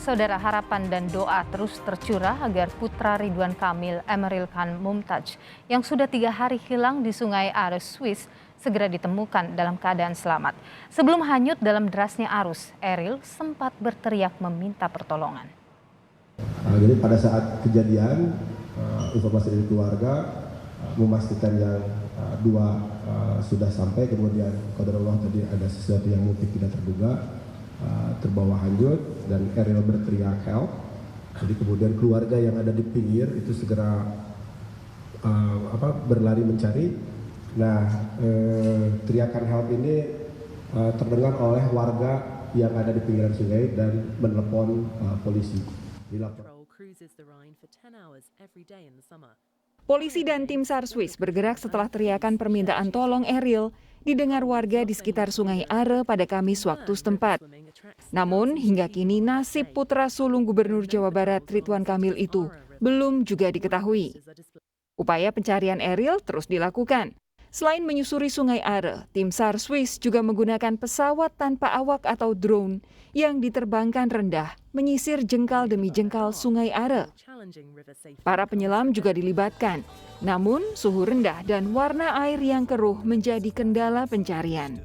Saudara, harapan dan doa terus tercurah agar putra Ridwan Kamil, Emeril Khan Mumtaz, yang sudah 3 hari hilang di Sungai Are, Swiss, segera ditemukan dalam keadaan selamat. Sebelum hanyut dalam derasnya arus, Eril sempat berteriak meminta pertolongan. Jadi pada saat kejadian, informasi dari keluarga memastikan yang dua sudah sampai, kemudian qadarullah tadi ada sesuatu yang mungkin tidak terduga, terbawa hanyut dan Eril berteriak help. Jadi kemudian keluarga yang ada di pinggir itu segera berlari mencari. Nah, teriakan help ini terdengar oleh warga yang ada di pinggiran sungai dan menelepon polisi. Polisi dan tim SAR Swiss bergerak setelah teriakan permintaan tolong Eril didengar warga di sekitar Sungai Are pada Kamis waktu setempat. Namun hingga kini nasib putra sulung Gubernur Jawa Barat Ridwan Kamil itu belum juga diketahui. Upaya pencarian Eril terus dilakukan. Selain menyusuri Sungai Are, tim SAR Swiss juga menggunakan pesawat tanpa awak atau drone yang diterbangkan rendah menyisir jengkal demi jengkal Sungai Are. Para penyelam juga dilibatkan, namun suhu rendah dan warna air yang keruh menjadi kendala pencarian.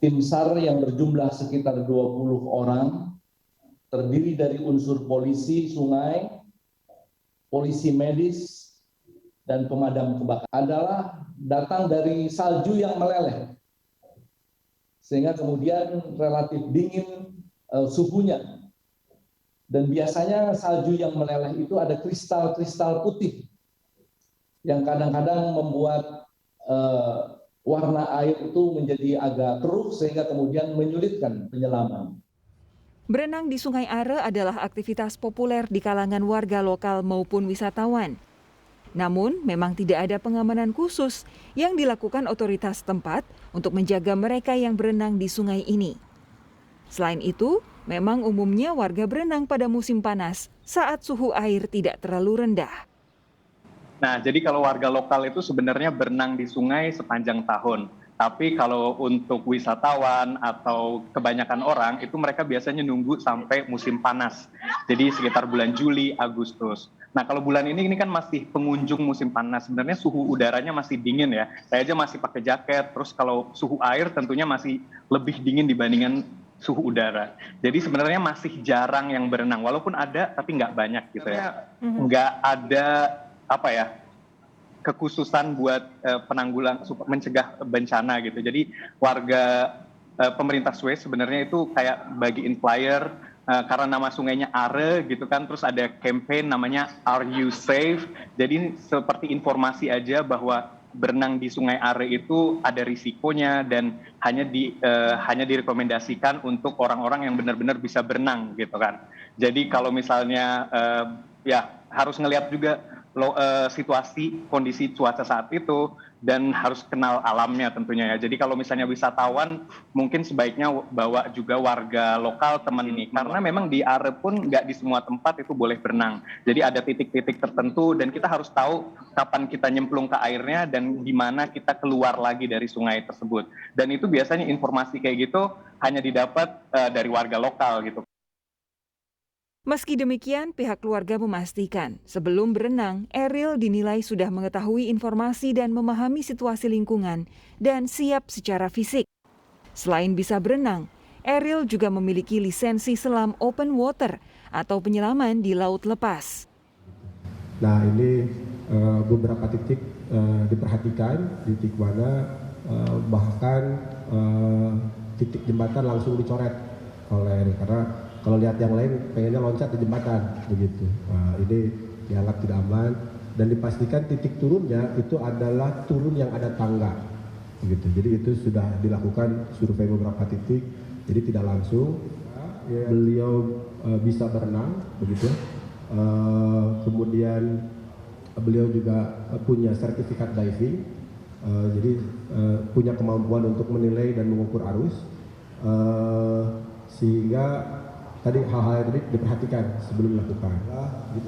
Tim SAR yang berjumlah sekitar 20 orang, terdiri dari unsur polisi sungai, polisi medis, dan pemadam kebakaran, adalah datang dari salju yang meleleh. Sehingga kemudian relatif dingin suhunya. Dan biasanya salju yang meleleh itu ada kristal-kristal putih yang kadang-kadang membuat warna air itu menjadi agak keruh sehingga kemudian menyulitkan penyelaman. Berenang di Sungai Are adalah aktivitas populer di kalangan warga lokal maupun wisatawan. Namun, memang tidak ada pengamanan khusus yang dilakukan otoritas setempat untuk menjaga mereka yang berenang di sungai ini. Selain itu, memang umumnya warga berenang pada musim panas saat suhu air tidak terlalu rendah. Nah, jadi kalau warga lokal itu sebenarnya berenang di sungai sepanjang tahun. Tapi kalau untuk wisatawan atau kebanyakan orang, itu mereka biasanya nunggu sampai musim panas. Jadi sekitar bulan Juli, Agustus. Nah, kalau bulan ini kan masih pengunjung musim panas. Sebenarnya suhu udaranya masih dingin ya. Saya aja masih pakai jaket. Terus kalau suhu air tentunya masih lebih dingin dibandingkan suhu udara. Jadi sebenarnya masih jarang yang berenang. Walaupun ada, tapi nggak banyak gitu ya. Nggak ada kekhususan buat penanggulang mencegah bencana gitu. Jadi warga pemerintah Swiss sebenarnya itu kayak bagiin flyer karena nama sungainya Are gitu kan, terus ada campaign namanya Are You Safe. Jadi seperti informasi aja bahwa berenang di Sungai Are itu ada risikonya dan hanya direkomendasikan untuk orang-orang yang benar-benar bisa berenang gitu kan. Jadi kalau misalnya harus ngelihat juga situasi kondisi cuaca saat itu dan harus kenal alamnya tentunya ya. Jadi kalau misalnya wisatawan mungkin sebaiknya bawa juga warga lokal teman ini, karena memang di Are pun nggak di semua tempat itu boleh berenang. Jadi ada titik-titik tertentu dan kita harus tahu kapan kita nyemplung ke airnya dan di mana kita keluar lagi dari sungai tersebut. Dan itu biasanya informasi kayak gitu hanya didapat dari warga lokal gitu. Meski demikian, pihak keluarga memastikan sebelum berenang, Eril dinilai sudah mengetahui informasi dan memahami situasi lingkungan dan siap secara fisik. Selain bisa berenang, Eril juga memiliki lisensi selam open water atau penyelaman di laut lepas. Nah, ini beberapa titik diperhatikan, titik mana bahkan titik jembatan langsung dicoret oleh Eril, karena kalau lihat yang lain pengennya loncat di jembatan begitu. Ini dianggap tidak aman dan dipastikan titik turunnya itu adalah turun yang ada tangga begitu. Jadi itu sudah dilakukan survei beberapa titik, jadi tidak langsung. Beliau bisa berenang begitu. Kemudian beliau juga punya sertifikat diving, jadi punya kemampuan untuk menilai dan mengukur arus, sehingga tadi hal-hal yang tadi diperhatikan sebelum dilakukan.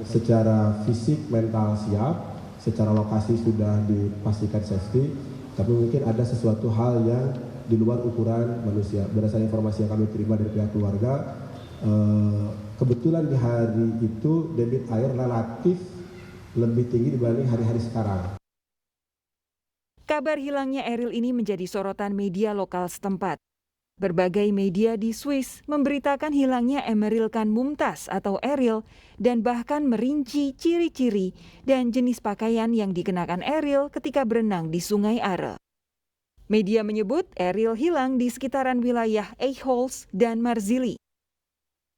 Secara fisik, mental siap, secara lokasi sudah dipastikan safety, tapi mungkin ada sesuatu hal yang di luar ukuran manusia. Berdasarkan informasi yang kami terima dari pihak keluarga, kebetulan di hari itu debit air relatif lebih tinggi dibanding hari-hari sekarang. Kabar hilangnya Ariel ini menjadi sorotan media lokal setempat. Berbagai media di Swiss memberitakan hilangnya Emeril Khan Mumtaz atau Ariel dan bahkan merinci ciri-ciri dan jenis pakaian yang dikenakan Ariel ketika berenang di Sungai Are. Media menyebut Ariel hilang di sekitaran wilayah Eichholz dan Marzili.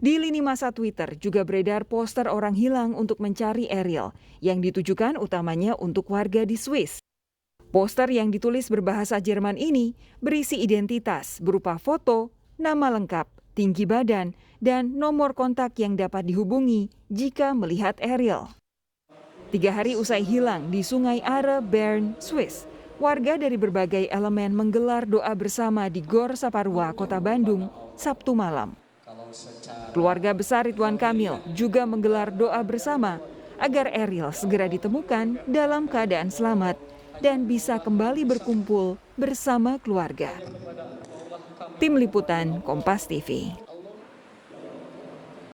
Di lini masa Twitter juga beredar poster orang hilang untuk mencari Ariel yang ditujukan utamanya untuk warga di Swiss. Poster yang ditulis berbahasa Jerman ini berisi identitas berupa foto, nama lengkap, tinggi badan, dan nomor kontak yang dapat dihubungi jika melihat Ariel. 3 hari usai hilang di Sungai Are, Bern, Swiss, warga dari berbagai elemen menggelar doa bersama di Gor Saparua, Kota Bandung, Sabtu malam. Keluarga besar Ridwan Kamil juga menggelar doa bersama agar Ariel segera ditemukan dalam keadaan selamat dan bisa kembali berkumpul bersama keluarga. Tim Liputan Kompas TV.